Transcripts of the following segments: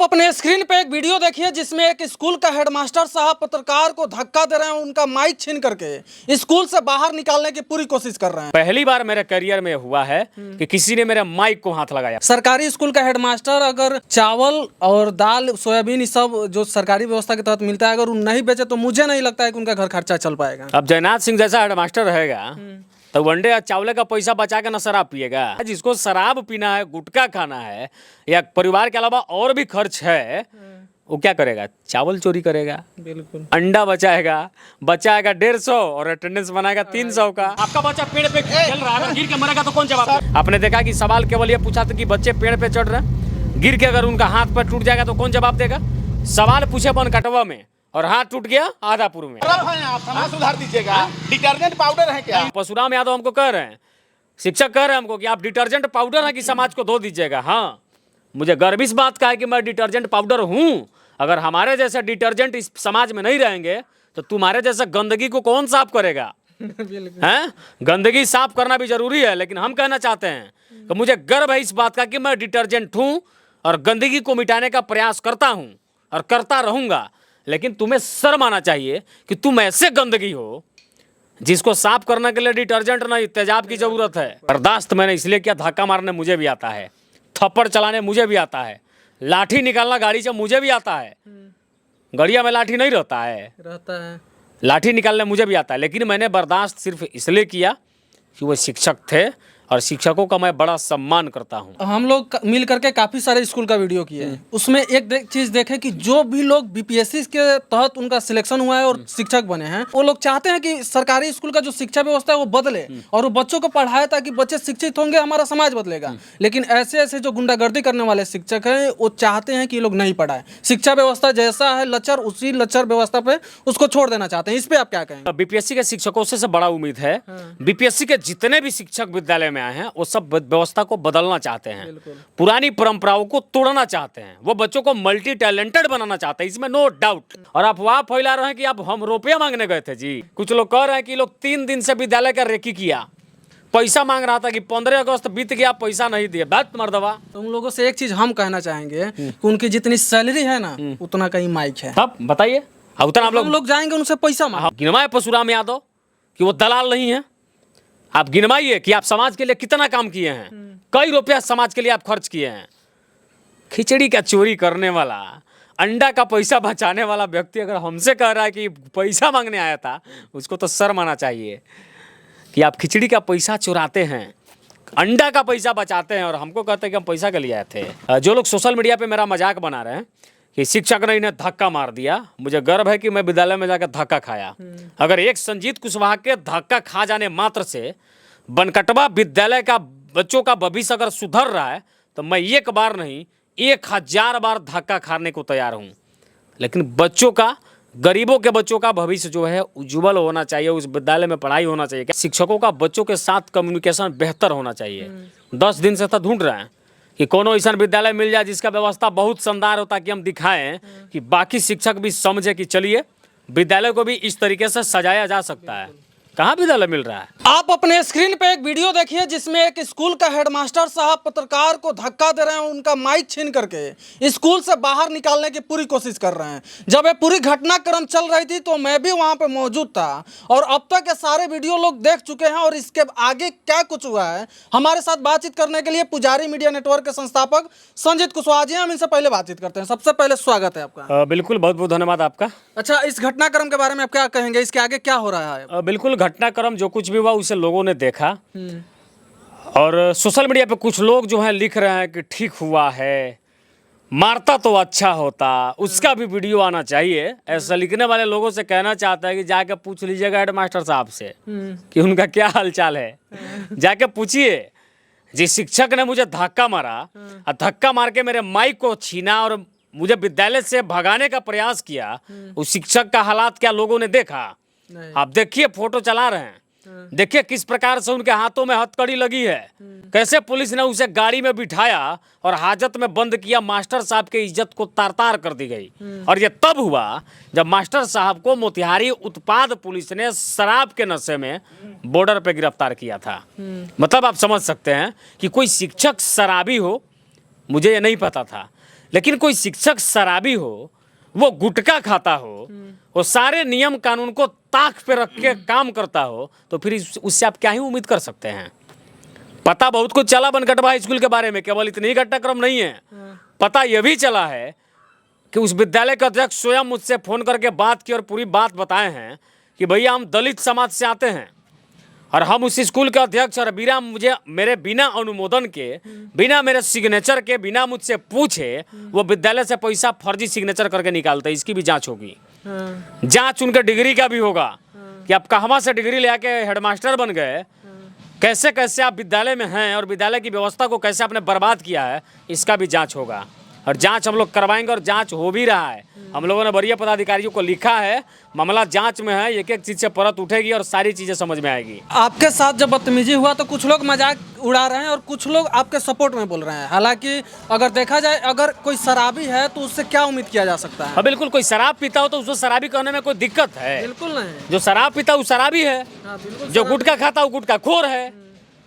अपने स्क्रीन पे एक वीडियो देखिए जिसमें एक स्कूल का हेडमास्टर साहब पत्रकार को धक्का दे रहे हैं, उनका माइक छीन करके स्कूल से बाहर निकालने की पूरी कोशिश कर रहे हैं। पहली बार मेरे करियर में हुआ है कि किसी ने मेरे माइक को हाथ लगाया। सरकारी स्कूल का हेडमास्टर अगर चावल और दाल सोयाबीन सब जो सरकारी व्यवस्था के तहत मिलता है अगर वो नहीं बेचे तो मुझे नहीं लगता है कि उनका घर खर्चा चल पाएगा। अब जयनाथ सिंह जैसा हेडमास्टर रहेगा तो वनडे चावल का पैसा बचा के ना शराब पिएगा। जिसको शराब पीना है, गुटखा खाना है या परिवार के अलावा और भी खर्च है, वो क्या करेगा? चावल चोरी करेगा, बिल्कुल अंडा बचाएगा 150 और अटेंडेंस बनाएगा 300 का। आपका बच्चा पेड़ पे चल रहा है, गिर के मरेगा तो कौन जवाब? आपने देखा कि सवाल केवल ये पूछा था कि बच्चे पेड़ पे चढ़ रहे हैं, गिर के अगर उनका हाथ पर टूट जाएगा तो कौन जवाब देगा? सवाल पूछे बनकटवा में और हाथ टूट गया आदापुर में। आप समाज सुधार दीजिएगा। डिटर्जेंट पाउडर है क्या? परशुराम यादव हमको कह रहे हैं, शिक्षक कह रहे हैं हमको कि आप डिटर्जेंट पाउडर है कि समाज को धो दीजिएगा। हाँ, मुझे गर्व इस बात का है कि मैं डिटर्जेंट पाउडर हूँ। अगर हमारे जैसे डिटर्जेंट इस समाज में नहीं रहेंगे तो तुम्हारे जैसे गंदगी को कौन साफ करेगा? हैं? गंदगी साफ करना भी जरूरी है, लेकिन हम कहना चाहते हैं कि मुझे गर्व है इस बात का कि मैं डिटर्जेंट हूँ और गंदगी को मिटाने का प्रयास करता हूँ और करता रहूँगा। लेकिन तुम्हें शर्म आना चाहिए कि तुम ऐसे गंदगी हो जिसको साफ करने के लिए डिटर्जेंट नहीं, तेजाब की जरूरत है। बर्दाश्त मैंने इसलिए किया, धक्का मारने मुझे भी आता है, थप्पड़ चलाने मुझे भी आता है, लाठी निकालना गाड़ी से मुझे भी आता है। गड़िया में लाठी नहीं रहता है, लाठी निकालने मुझे भी आता है। लेकिन मैंने बर्दाश्त सिर्फ इसलिए किया कि वो शिक्षक थे और शिक्षकों का मैं बड़ा सम्मान करता हूं। हम लोग मिल करके काफी सारे स्कूल का वीडियो किए हैं, उसमें एक चीज देखे कि जो भी लोग बीपीएससी के तहत उनका सिलेक्शन हुआ है और शिक्षक बने हैं, वो लोग चाहते हैं कि सरकारी स्कूल का जो शिक्षा व्यवस्था है वो बदले और वो बच्चों को पढ़ाए ताकि बच्चे शिक्षित होंगे, हमारा समाज बदलेगा। लेकिन ऐसे ऐसे जो गुंडागर्दी करने वाले शिक्षक हैं वो चाहते हैं कि ये लोग नहीं पढ़ाए। शिक्षा व्यवस्था जैसा है लचर, उसी लचर व्यवस्था पे उसको छोड़ देना चाहते हैं। इस पे आप क्या कहेंगे? बीपीएससी के शिक्षकों से बड़ा उम्मीद है। बीपीएससी के जितने भी शिक्षक विद्यालय में आए हैं वो सब व्यवस्था को बदलना चाहते हैं, पुरानी परंपराओं को तोड़ना चाहते हैं, वो बच्चों को मल्टी टैलेंटेड बनाना चाहते हैं, इसमें नो डाउट। और आप वहां फैला रहे हैं कि आप हम रुपया मांगने गए थे जी। कुछ लोग कह रहे हैं कि लोग 3 दिन से विद्यालय का रेकी किया, पैसा मांग रहा था कि 15 अगस्त बीत गया पैसा नहीं दिए। बात मर्दवा। तो उन लोगों से एक चीज हम कहना चाहेंगे कि उनकी जितनी सैलरी है ना उतना कहीं माइक है। तब बताइए उतना आप लोग जाएंगे उनसे पैसा मांग। गिनवाए परशुराम यादव कि वो दलाल नहीं है। आप गिनवाइए कि आप समाज के लिए कितना काम किए हैं, कई रुपया समाज के लिए आप खर्च किए हैं। खिचड़ी का चोरी करने वाला, अंडा का पैसा बचाने वाला व्यक्ति अगर हमसे कह रहा है कि पैसा मांगने आया था, उसको तो शर्म आना चाहिए कि आप खिचड़ी का पैसा चुराते हैं, अंडा का पैसा बचाते हैं और हमको कहते हैं कि हम पैसा के लिए आए थे। जो लोग सोशल मीडिया पे मेरा मजाक बना रहे हैं कि शिक्षक ने इन्हें धक्का मार दिया, मुझे गर्व है कि मैं विद्यालय में जाकर धक्का खाया। अगर एक संजीत कुशवाहा के धक्का खा जाने मात्र से बनकटवा विद्यालय का बच्चों का भविष्य अगर सुधर रहा है तो मैं एक बार नहीं 1000 बार धक्का खाने को तैयार हूँ। लेकिन बच्चों का, गरीबों के बच्चों का भविष्य जो है उज्जवल होना चाहिए, उस विद्यालय में पढ़ाई होना चाहिए, शिक्षकों का बच्चों के साथ कम्युनिकेशन बेहतर होना चाहिए। 10 दिन से तो ढूंढ रहे हैं कि कोनो ऐसा विद्यालय मिल जाए जिसका व्यवस्था बहुत शानदार हो ताकि हम दिखाएं कि बाकी शिक्षक भी समझे कि चलिए विद्यालय को भी इस तरीके से सजाया जा सकता है। कहाँ विद्यालय मिल रहा है? आप अपने स्क्रीन पे एक वीडियो देखिए जिसमें एक स्कूल का हेडमास्टर साहब पत्रकार को धक्का दे रहे हैं, उनका माइक छीन करके स्कूल से बाहर निकालने की पूरी कोशिश कर रहे हैं। जब ये पूरी घटनाक्रम चल रही थी तो मैं भी वहां पे मौजूद था और अब तक ये सारे वीडियो लोग देख चुके हैं और इसके आगे क्या कुछ हुआ है हमारे साथ बातचीत करने के लिए पुजारी मीडिया नेटवर्क के संस्थापक संजीत कुशवाहा जी, हम इनसे पहले बातचीत करते हैं। सबसे पहले स्वागत है आपका। बिल्कुल, बहुत बहुत धन्यवाद आपका। अच्छा, इस घटनाक्रम के बारे में आप क्या कहेंगे, इसके आगे क्या हो रहा है? बिल्कुल, घटनाक्रम जो कुछ भी हुआ उसे लोगों ने देखा और सोशल मीडिया पे कुछ लोग जो हैं लिख रहे हैं कि ठीक हुआ है, मारता तो अच्छा होता, उसका भी वीडियो आना चाहिए। ऐसा लिखने वाले लोगों से कहना चाहता है कि जाके पूछ लीजिएगा हेडमास्टर साहब से कि उनका क्या हालचाल है। जाके पूछिए, जिस शिक्षक ने मुझे धक्का मारा और धक्का मार के मेरे माइक को छीना और मुझे विद्यालय से भगाने का प्रयास किया, उस शिक्षक का हालात क्या लोगों ने देखा? आप देखिए, फोटो चला रहे हैं, देखिए किस प्रकार से उनके हाथों में हथकड़ी लगी है, कैसे पुलिस ने उसे गाड़ी में बिठाया और हाजत में बंद किया। मास्टर साहब की इज्जत को तार तार कर दी गई। और ये तब हुआ जब मास्टर साहब को मोतिहारी उत्पाद पुलिस ने शराब के नशे में बॉर्डर पे गिरफ्तार किया था। मतलब आप समझ सकते हैं कि कोई शिक्षक शराबी हो, मुझे ये नहीं पता था। लेकिन कोई शिक्षक शराबी हो, वो गुटखा खाता हो, वो सारे नियम कानून को ताक पे रख के काम करता हो, तो फिर उससे आप क्या ही उम्मीद कर सकते हैं। पता बहुत कुछ चला बनकटवा स्कूल के बारे में, केवल इतनी ही घटनाक्रम नहीं है, पता यह भी चला है कि उस विद्यालय के अध्यक्ष स्वयं मुझसे फोन करके बात की और पूरी बात बताए हैं कि भैया हम दलित समाज से आते हैं और हम उस स्कूल के अध्यक्ष और बिना मुझे मेरे बिना अनुमोदन के, बिना मेरे सिग्नेचर के, बिना मुझसे पूछे वो विद्यालय से पैसा फर्जी सिग्नेचर करके निकालते हैं। इसकी भी जांच होगी, जांच उनके डिग्री का भी होगा कि आप कहाँ से डिग्री ले आके हेडमास्टर बन गए, कैसे कैसे आप विद्यालय में हैं और विद्यालय की व्यवस्था को कैसे आपने बर्बाद किया है, इसका भी जांच होगा। और जांच हम लोग करवाएंगे और जांच हो भी रहा है। हम लोगों ने वरीय पदाधिकारियों को लिखा है, मामला जांच में है, एक एक चीज़ से परत उठेगी और सारी चीज़ें समझ में आएगी। आपके साथ जब बदतमीजी हुआ तो कुछ लोग मजाक उड़ा रहे हैं और कुछ लोग आपके सपोर्ट में बोल रहे हैं। हालांकि अगर देखा जाए, अगर कोई शराबी है तो उससे क्या उम्मीद किया जा सकता है? हाँ बिल्कुल, कोई शराब पीता हो तो उसको शराबी कहने में कोई दिक्कत है? बिल्कुल नहीं। जो शराब पीता वो शराबी है, हाँ, बिल्कुल। जो गुटखा खाता वो गुटखा खोर है,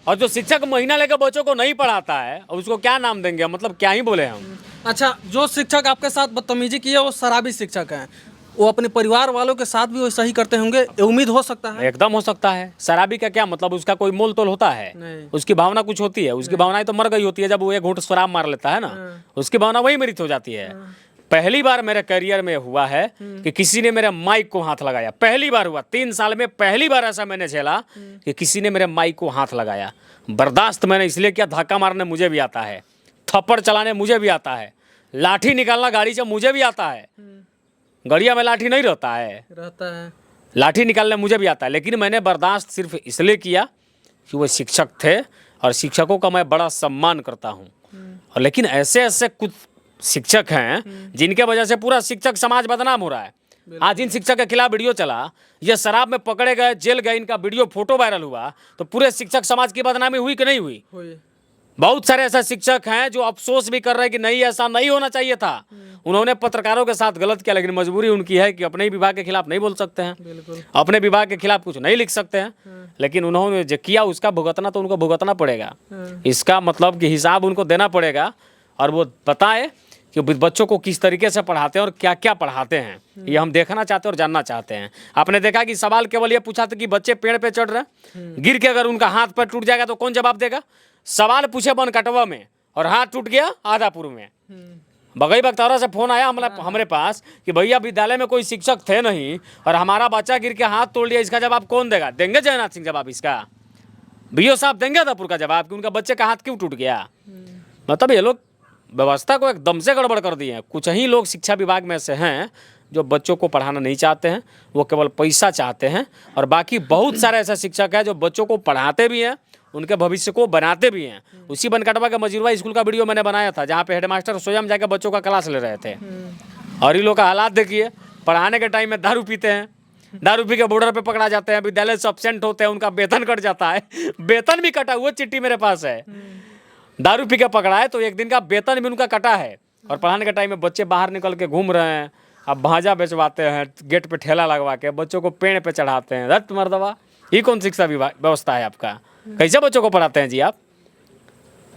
और जो शिक्षक महीना लेकर बच्चों को नहीं पढ़ाता है और उसको क्या नाम देंगे, मतलब क्या ही बोले हम। अच्छा, जो शिक्षक आपके साथ बदतमीजी की है वो शराबी शिक्षक हैं, वो अपने परिवार वालों के साथ भी वैसा ही करते होंगे, ये उम्मीद हो सकता है? एकदम हो सकता है। शराबी का क्या मतलब, उसका कोई मोल तोल होता है? नहीं। उसकी भावना कुछ होती है, उसकी भावनाएं तो मर गई होती है जब वो एक घूंट शराब मार लेता है ना, उसकी भावना वही मृत हो जाती है। पहली बार मेरे करियर में हुआ है कि किसी ने मेरे माइक को हाथ लगाया, पहली बार हुआ, 3 साल में पहली बार ऐसा मैंने झेला कि किसी ने मेरे माइक को हाथ लगाया। बर्दाश्त मैंने इसलिए किया, धक्का मारने मुझे भी आता है, थप्पड़ चलाने मुझे भी आता है, लाठी निकालना गाड़ी से मुझे भी आता है। गड़िया में लाठी नहीं रहता है, लाठी निकालने मुझे भी आता है, लेकिन मैंने बर्दाश्त सिर्फ इसलिए किया कि वो शिक्षक थे और शिक्षकों का मैं बड़ा सम्मान करता हूँ। और लेकिन ऐसे ऐसे कुछ शिक्षक हैं जिनके वजह से पूरा शिक्षक समाज बदनाम हो रहा है। आज इन शिक्षक के खिलाफ वीडियो चला, ये शराब में पकड़े गए, जेल गए, इनका वीडियो फोटो वायरल हुआ, तो पूरे शिक्षक समाज की बदनामी हुई कि नहीं हुई? बहुत सारे ऐसे शिक्षक हैं जो अफसोस भी कर रहे हैं कि नहीं, ऐसा नहीं होना चाहिए था। उन्होंने पत्रकारों के साथ गलत किया, लेकिन मजबूरी उनकी है कि अपने ही विभाग के खिलाफ नहीं बोल सकते हैं, अपने विभाग के खिलाफ कुछ नहीं लिख सकते हैं, लेकिन उन्होंने जो किया उसका भुगतना तो उनको भुगतना पड़ेगा। इसका मतलब कि हिसाब उनको देना पड़ेगा और वो बताए कि बच्चों को किस तरीके से पढ़ाते हैं और क्या क्या पढ़ाते हैं, ये हम देखना चाहते हैं और जानना चाहते हैं। आपने देखा कि सवाल केवल ये पूछा था कि बच्चे पेड़ पे चढ़ रहे हैं, गिर के अगर उनका हाथ पर टूट जाएगा तो कौन जवाब देगा? सवाल पूछे बनकटवा में और हाथ टूट गया आदापुर में। बगई बख्तौरा से फोन आया हमारे पास कि भैया विद्यालय में कोई शिक्षक थे नहीं और हमारा बच्चा गिर के हाथ तोड़ लिया, इसका जवाब कौन देगा? देंगे जयनाथ सिंह जवाब इसका? बीओ साहब देंगे आदापुर का जवाब कि उनका बच्चे का हाथ क्यों टूट गया? मतलब ये लोग व्यवस्था को एकदम से गड़बड़ कर दिए हैं। कुछ ही लोग शिक्षा विभाग में से हैं जो बच्चों को पढ़ाना नहीं चाहते हैं, वो केवल पैसा चाहते हैं, और बाकी बहुत सारे ऐसे शिक्षक हैं जो बच्चों को पढ़ाते भी हैं, उनके भविष्य को बनाते भी हैं। उसी बनकटवा के मजीरवा स्कूल का वीडियो मैंने बनाया था जहाँ पे हेडमास्टर स्वयं जाकर बच्चों का क्लास ले रहे थे। और ये लोग का हालात देखिए, पढ़ाने के टाइम में दारू पीते हैं, दारू पी के बॉर्डर पे पकड़ा जाते हैं, विद्यालय से एब्सेंट होते हैं, उनका वेतन कट जाता है। वेतन भी कटा हुआ चिट्ठी मेरे पास है, दारू पी के पकड़ा है तो एक दिन का वेतन भी उनका कटा है। और पढ़ाने के टाइम में बच्चे बाहर निकल के घूम रहे हैं, अब भाजा बेचवाते हैं, गेट पे ठेला लगवा के बच्चों को पेड़ पे चढ़ाते हैं। रट मर्दवा, ये कौन शिक्षा व्यवस्था है आपका? कैसे बच्चों को पढ़ाते हैं जी आप?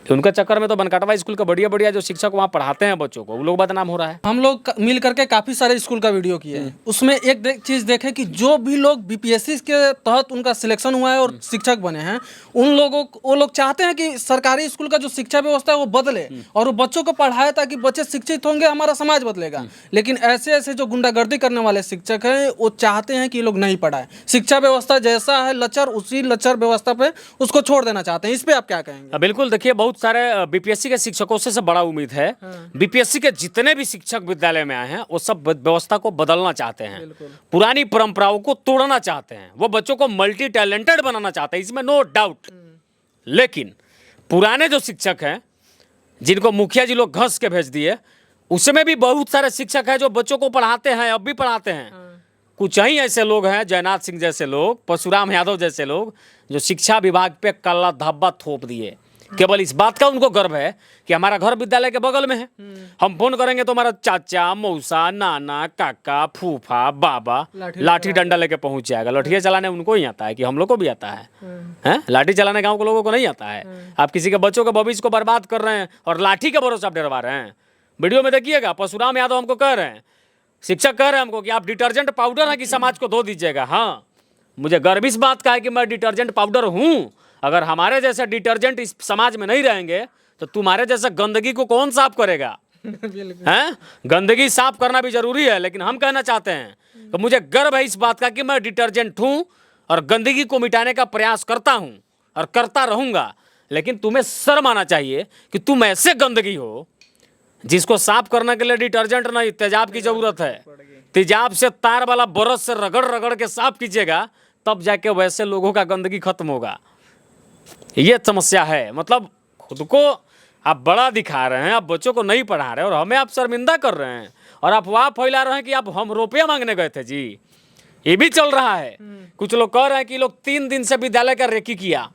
उनके चक्कर में तो बनकटवा स्कूल का बढ़िया बढ़िया जो शिक्षक वहाँ पढ़ाते हैं बच्चों को, वो लोग बदनाम हो रहा है। हम लोग मिल करके काफ़ी सारे स्कूल का वीडियो किए हैं, उसमें एक चीज़ देखें कि जो भी लोग बीपीएससी के तहत उनका सिलेक्शन हुआ है और शिक्षक बने हैं, उन लोगों वो लोग चाहते हैं कि सरकारी स्कूल का जो शिक्षा व्यवस्था है वो बदले और वो बच्चों को पढ़ाए ताकि बच्चे शिक्षित होंगे, हमारा समाज बदलेगा। लेकिन ऐसे ऐसे जो गुंडागर्दी करने वाले शिक्षक हैं वो चाहते हैं कि लोग नहीं पढ़ाए। शिक्षा व्यवस्था जैसा है लचर, उसी लचर व्यवस्था पे उसको छोड़ देना चाहते हैं। इस पर आप क्या कहेंगे? बिल्कुल, देखिए बहुत सारे बीपीएससी के शिक्षकों से बड़ा उम्मीद है। बीपीएससी के जितने भी शिक्षक विद्यालय में आए हैं वो सब व्यवस्था को बदलना चाहते हैं, पुरानी परंपराओं को तोड़ना चाहते हैं, वो बच्चों को मल्टी टैलेंटेड बनाना चाहते हैं, इसमें नो डाउट। लेकिन पुराने जो शिक्षक हैं जिनको मुखिया जी लोग घस के भेज दिए, उसमें भी बहुत सारे शिक्षक हैं जो बच्चों को पढ़ाते हैं, अब भी पढ़ाते हैं। कुछ ही ऐसे लोग हैं, जयनाथ सिंह जैसे लोग, परशुराम यादव जैसे लोग, जो शिक्षा विभाग पे काला धब्बा थोप दिए। केवल इस बात का उनको गर्व है कि हमारा घर विद्यालय के बगल में है, हम फोन करेंगे तो हमारा चाचा, मौसा, नाना, काका, फूफा, बाबा लाठी डंडा लेके पहुंच जाएगा। लाठियाँ चलाने उनको ही आता है कि हम लोग को भी आता है, हैं? लाठी चलाने गांव के लोगों को नहीं आता है। आप किसी के बच्चों के भविष्य को बर्बाद कर रहे हैं और लाठी के भरोसे आप डरवा रहे हैं। वीडियो में देखिएगा, परशुराम यादव हमको कह रहे हैं, शिक्षक कह रहे हैं हमको कि आप डिटर्जेंट पाउडर है कि समाज को धो दीजिएगा। हाँ, मुझे गर्व इस बात का है कि मैं डिटर्जेंट पाउडर हूँ। अगर हमारे जैसे डिटर्जेंट इस समाज में नहीं रहेंगे तो तुम्हारे जैसे गंदगी को कौन साफ करेगा? हैं? गंदगी साफ करना भी जरूरी है, लेकिन हम कहना चाहते हैं कि मुझे गर्व है इस बात का कि मैं डिटर्जेंट हूँ और गंदगी को मिटाने का प्रयास करता हूँ और करता रहूँगा। लेकिन तुम्हें शर्म आना चाहिए कि तुम ऐसे गंदगी हो जिसको साफ करने के लिए डिटर्जेंट नहीं, तेजाब की जरूरत है। तेजाब से तार वाला ब्रश से रगड़ रगड़ के साफ कीजिएगा, तब जाके वैसे लोगों का गंदगी खत्म होगा। ये समस्या है। मतलब खुद को आप बड़ा दिखा रहे हैं, आप बच्चों को नहीं पढ़ा रहे और हमें आप शर्मिंदा कर रहे हैं और आप वाह फैला रहे हैं कि आप हम रुपया मांगने गए थे जी। ये भी चल रहा है। कुछ लोग कह रहे हैं कि लोग 3 दिन से विद्यालय का रेकी किया,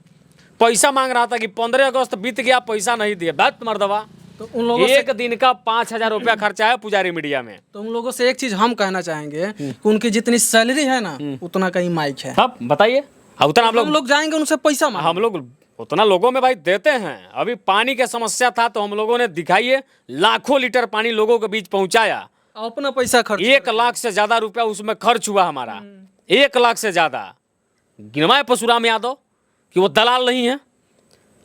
पैसा मांग रहा था कि 15 अगस्त बीत गया, पैसा नहीं दिया। बात मर्दवा, तो उन लोगों से एक दिन का 5,000 रुपया खर्चा है पुजारी मीडिया में। तो उन लोगों से एक चीज हम कहना चाहेंगे कि उनकी जितनी सैलरी है ना उतना का ही माइक है। अब बताइए, उतना आप हम लोग जाएंगे उनसे पैसा मांगने। हम लोग उतना लोगों में भाई देते हैं। अभी पानी की समस्या था तो हम लोगों ने दिखाइए लाखों लीटर पानी लोगों के बीच पहुंचाया। अपना पैसा खर्च 1 लाख से ज्यादा रुपया उसमें खर्च हुआ हमारा। 1 लाख से ज्यादा। गिनवाए परशुराम यादव कि वो दलाल नहीं है।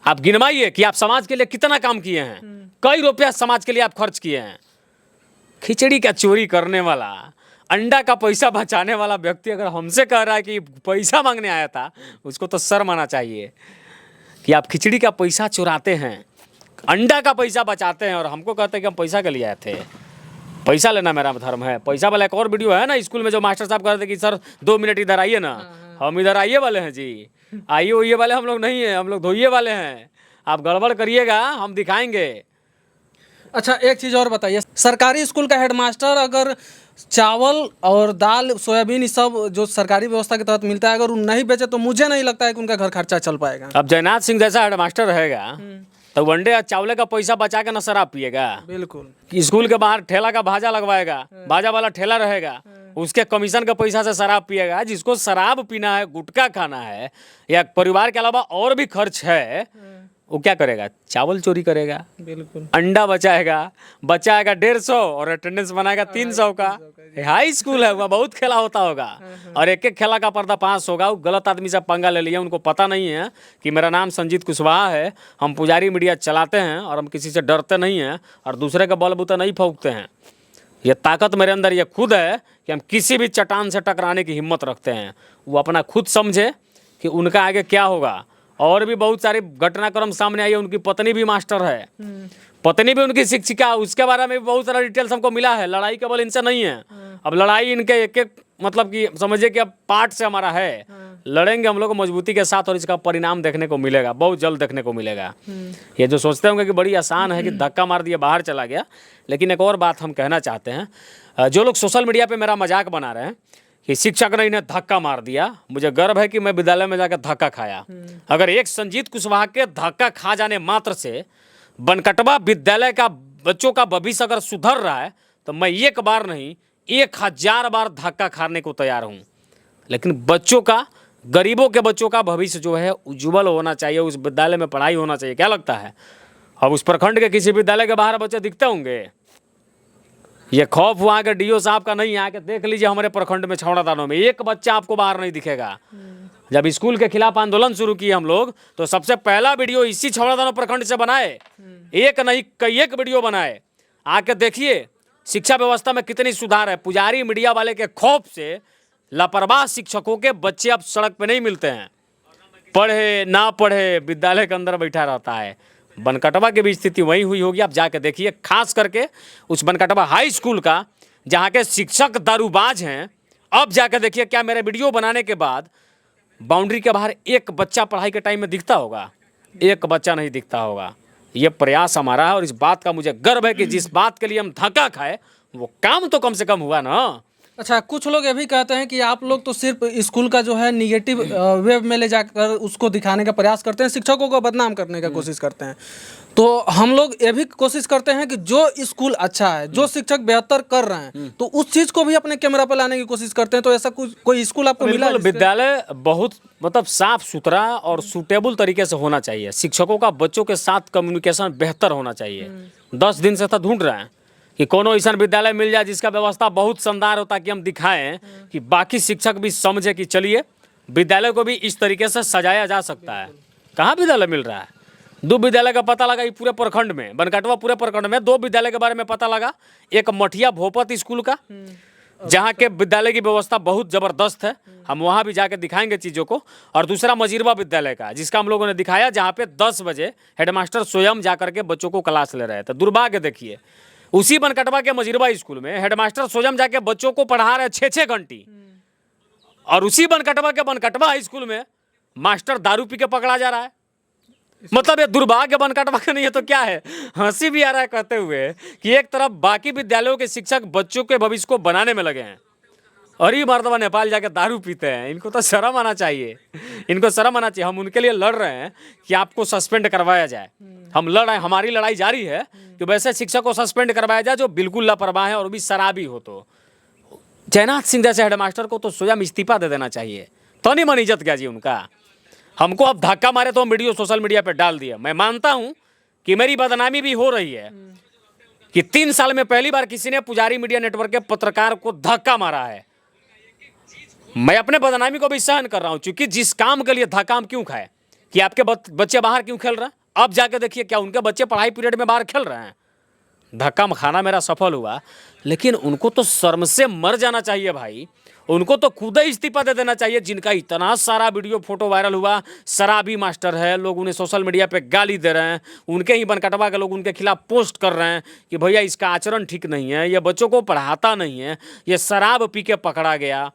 आप गिनवाइए कि आप समाज के लिए कितना काम किए हैं, कई रुपया समाज के लिए आप खर्च किए हैं। खिचड़ी का चोरी करने वाला, अंडा का पैसा बचाने वाला व्यक्ति अगर हमसे कह रहा है कि पैसा मांगने आया था, उसको तो शर्म आना चाहिए कि आप खिचड़ी का पैसा चुराते हैं, अंडा का पैसा बचाते हैं और हमको कहते हैं कि हम पैसा के लिए आए थे। पैसा लेना मेरा धर्म है। पैसा वाला एक और वीडियो है ना स्कूल में, जो मास्टर साहब कहते कि सर 2 मिनट इधर आइए ना। हम इधर आइए वाले हैं जी, आइए वइए वाले हम लोग नहीं हैं, हम लोग धोइए वाले हैं। आप गड़बड़ करिएगा हम दिखाएंगे। अच्छा, एक चीज और बताइए, सरकारी स्कूल का हेडमास्टर अगर चावल और दाल, सोयाबीन, ये सब जो सरकारी व्यवस्था के तहत मिलता है, अगर वो नहीं बेचे तो मुझे नहीं लगता है कि उनका घर खर्चा चल पाएगा। अब जयनाथ सिंह जैसा हेडमास्टर रहेगा तो वनडे और चावल का पैसा बचा के न शराब पिएगा। बिल्कुल। स्कूल के बाहर ठेला का भाजा लगवाएगा, भाजा वाला ठेला रहेगा, उसके कमीशन का पैसा से शराब पिएगा। जिसको शराब पीना है, गुटखा खाना है या परिवार के अलावा और भी खर्च है, वो क्या करेगा? चावल चोरी करेगा, बिल्कुल। अंडा बचाएगा 150 और अटेंडेंस बनाएगा 300 का। हाई स्कूल है, वहाँ बहुत खेला होता होगा और एक एक खेला का पर्दाफाश होगा। वो गलत आदमी से पंगा ले लिया। उनको पता नहीं है कि मेरा नाम संजीत कुशवाहा है, हम पुजारी मीडिया चलाते हैं और हम किसी से डरते नहीं हैं और दूसरे का बलबूता नहीं फूंकते हैं। ये ताकत मेरे अंदर ये खुद है कि हम किसी भी चट्टान से टकराने की हिम्मत रखते हैं। वो अपना खुद समझे कि उनका आगे क्या होगा। और भी बहुत सारे घटनाक्रम सामने आई है। उनकी पत्नी भी मास्टर है, पत्नी भी उनकी शिक्षिका, उसके बारे में भी बहुत सारा डिटेल्स हमको मिला है। लड़ाई केवल इनसे नहीं है, अब लड़ाई इनके एक एक मतलब कि समझिए कि अब पार्ट से हमारा है। लड़ेंगे हम लोग मजबूती के साथ और इसका परिणाम देखने को मिलेगा, बहुत जल्द देखने को मिलेगा। ये जो सोचते होंगे कि बड़ी आसान है कि धक्का मार दिया बाहर चला गया, लेकिन एक और बात हम कहना चाहते हैं। जो लोग सोशल मीडिया पे मेरा मजाक बना रहे हैं कि शिक्षक ने इन्हें धक्का मार दिया, मुझे गर्व है कि मैं विद्यालय में जाकर धक्का खाया। अगर एक संजीत कुशवाहा के धक्का खा जाने मात्र से बनकटवा विद्यालय का बच्चों का भविष्य अगर सुधर रहा है तो मैं एक बार नहीं 1000 बार धक्का खाने को तैयार हूँ। लेकिन बच्चों का, गरीबों के बच्चों का भविष्य जो है उज्जवल होना चाहिए, उस विद्यालय में पढ़ाई होना चाहिए। क्या लगता है? अब उस प्रखंड के किसी विद्यालय के बाहर बच्चे दिखते होंगे? ये खौफ वहाँ के डीओ साहब का नहीं है कि देख लीजिए हमारे प्रखंड में छौड़ादानों में एक बच्चा आपको बाहर नहीं दिखेगा। जब स्कूल के खिलाफ आंदोलन शुरू किए हम लोग तो सबसे पहला वीडियो इसी छौड़ादानों प्रखंड से बनाए। एक नहीं कई एक वीडियो बनाए। आके देखिए शिक्षा व्यवस्था में कितनी सुधार है। पुजारी मीडिया वाले के खौफ से लापरवाह शिक्षकों के बच्चे अब सड़क पे नहीं मिलते हैं। पढ़े ना पढ़े विद्यालय के अंदर बैठा रहता है। बनकटवा की भी स्थिति वही हुई होगी। आप जाके देखिए, खास करके उस बनकटवा हाई स्कूल का जहाँ के शिक्षक दारूबाज हैं। अब जाके देखिए क्या मेरे वीडियो बनाने के बाद बाउंड्री के बाहर एक बच्चा पढ़ाई के टाइम में दिखता होगा? एक बच्चा नहीं दिखता होगा। ये प्रयास हमारा है और इस बात का मुझे गर्व है कि जिस बात के लिए हम धक्का खाए वो काम तो कम से कम हुआ ना। अच्छा, कुछ लोग ये भी कहते हैं कि आप लोग तो सिर्फ स्कूल का जो है निगेटिव वेब में ले जाकर उसको दिखाने का प्रयास करते हैं, शिक्षकों को बदनाम करने का कोशिश करते हैं। तो हम लोग ये भी कोशिश करते हैं कि जो स्कूल अच्छा है, जो शिक्षक बेहतर कर रहे हैं, तो उस चीज़ को भी अपने कैमरा पर लाने की कोशिश करते हैं। तो ऐसा कुछ कोई स्कूल आपको मिला? विद्यालय बहुत मतलब साफ सुथरा और सूटेबल तरीके से होना चाहिए। शिक्षकों का बच्चों के साथ कम्युनिकेशन बेहतर होना चाहिए। 10 दिन से था ढूंढ रहे हैं कि कोनो ऐसा विद्यालय मिल जाए जिसका व्यवस्था बहुत शानदार हो, ताकि हम दिखाएं कि बाकी शिक्षक भी समझे कि चलिए विद्यालय को भी इस तरीके से सजाया जा सकता है। कहाँ विद्यालय मिल रहा है? 2 विद्यालय का पता लगा ये पूरे प्रखंड में, बनकटवा पूरे प्रखंड में 2 विद्यालय के बारे में पता लगा। एक मठिया भोपत स्कूल का, जहाँ के विद्यालय की व्यवस्था बहुत ज़बरदस्त है, हम वहाँ भी जाके दिखाएंगे चीज़ों को। और दूसरा मजीरवा विद्यालय का, जिसका हम लोगों ने दिखाया, जहाँ पे 10 बजे हेडमास्टर स्वयं जा करके बच्चों को क्लास ले रहे थे। दुर्भाग्य देखिए, उसी बनकटवा के मजीरवा स्कूल में हेडमास्टर स्वयं जाके बच्चों को पढ़ा रहे 6-6 घंटे, और उसी बनकटवा के बनकटवा हाई स्कूल में मास्टर दारू पी के पकड़ा जा रहा है। मतलब ये दुर्भाग्य बनकटवा का नहीं है तो क्या है? हंसी भी आ रहा है कहते हुए कि एक तरफ बाकी विद्यालयों के शिक्षक बच्चों के भविष्य को बनाने में लगे हैं, और ये मर्दवा नेपाल जाके दारू पीते हैं। इनको तो शर्म आना चाहिए, इनको शर्म आना चाहिए। हम उनके लिए लड़ रहे हैं कि आपको सस्पेंड करवाया जाए। हम लड़ रहे हैं, हमारी लड़ाई जारी है कि वैसे शिक्षक को सस्पेंड करवाया जाए जो बिल्कुल लापरवाह है और भी शराबी हो। तो जयनाथ सिंह जैसे हेडमास्टर को तो स्वयं इस्तीफा दे देना चाहिए। तो नहीं मन इज्जत गया जी उनका। हमको अब धक्का मारे तो हम वीडियो सोशल मीडिया पे डाल दिया। मैं मानता हूं कि मेरी बदनामी भी हो रही है कि 3 साल में पहली बार किसी ने पुजारी मीडिया नेटवर्क के पत्रकार को धक्का मारा है। मैं अपने बदनामी को भी सहन कर रहा हूं, क्योंकि जिस काम के लिए धक्का हम क्यों खाए कि आपके बच्चे बाहर क्यों खेल रहे हैं? अब जाके देखिए क्या उनके बच्चे पढ़ाई पीरियड में बाहर खेल रहे हैं। धक्का खाना मेरा सफल हुआ, लेकिन उनको तो शर्म से मर जाना चाहिए भाई। उनको तो खुद ही इस्तीफा दे देना चाहिए, जिनका इतना सारा वीडियो फोटो वायरल हुआ। शराबी मास्टर है, लोग उन्हें सोशल मीडिया पे गाली दे रहे हैं, उनके ही बनकटवा के लोग उनके खिलाफ पोस्ट कर रहे हैं कि भैया इसका आचरण ठीक नहीं है, ये बच्चों को पढ़ाता नहीं है, ये शराब पी के पकड़ा गया।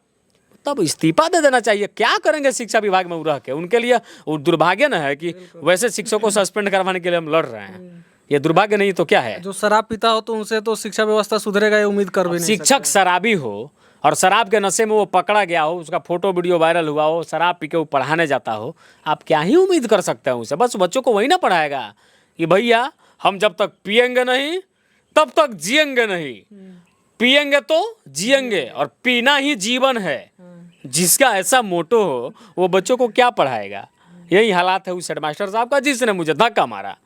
तब इस्तीफा दे देना चाहिए। क्या करेंगे शिक्षा विभाग में रह के? उनके लिए वो दुर्भाग्य न है कि वैसे शिक्षकों को सस्पेंड करवाने के लिए हम लड़ रहे हैं। ये दुर्भाग्य नहीं तो क्या है? जो शराब पीता हो तो उनसे तो शिक्षा व्यवस्था सुधरेगा ये उम्मीद कर भी नहीं शिक्षक शराबी हो और शराब के नशे में वो पकड़ा गया हो, उसका फोटो वीडियो वायरल हुआ हो, शराब पी के वो पढ़ाने जाता हो, आप क्या ही उम्मीद कर सकते हैं उसे? बस बच्चों को वही ना पढ़ाएगा कि भैया हम जब तक पिएंगे नहीं तब तक जिएंगे नहीं, पिएंगे तो जिएंगे और पीना ही जीवन है। जिसका ऐसा मोटो हो वो बच्चों को क्या पढ़ाएगा? यही हालात है उस हेडमास्टर साहब का जिसने मुझे धक्का मारा।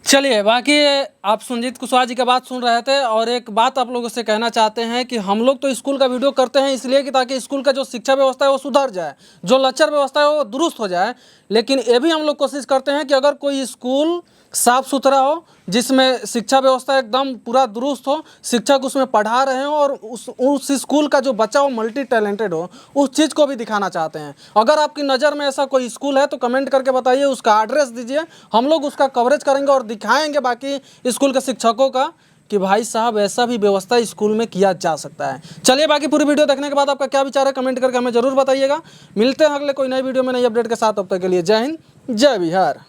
चलिए, बाकी आप सुरजीत कुशवाहा जी का बात सुन रहे थे, और एक बात आप लोगों से कहना चाहते हैं कि हम लोग तो स्कूल का वीडियो करते हैं इसलिए कि ताकि स्कूल का जो शिक्षा व्यवस्था है वो सुधर जाए, जो लचर व्यवस्था है वो दुरुस्त हो जाए। लेकिन ये भी हम लोग कोशिश करते हैं कि अगर कोई स्कूल साफ सुथरा हो, जिसमें शिक्षा व्यवस्था एकदम पूरा दुरुस्त हो, शिक्षक उसमें पढ़ा रहे हो और उस स्कूल का जो बच्चा हो मल्टी टैलेंटेड हो, उस चीज़ को भी दिखाना चाहते हैं। अगर आपकी नज़र में ऐसा कोई स्कूल है तो कमेंट करके बताइए, उसका एड्रेस दीजिए, हम लोग उसका कवरेज करेंगे और दिखाएंगे बाकी स्कूल के शिक्षकों का कि भाई साहब ऐसा भी व्यवस्था स्कूल में किया जा सकता है। चलिए, बाकी पूरी वीडियो देखने के बाद आपका क्या विचार है कमेंट करके हमें ज़रूर बताइएगा। मिलते हैं अगले कोई नई वीडियो में नई अपडेट के साथ। अब तक के लिए जय हिंद, जय बिहार।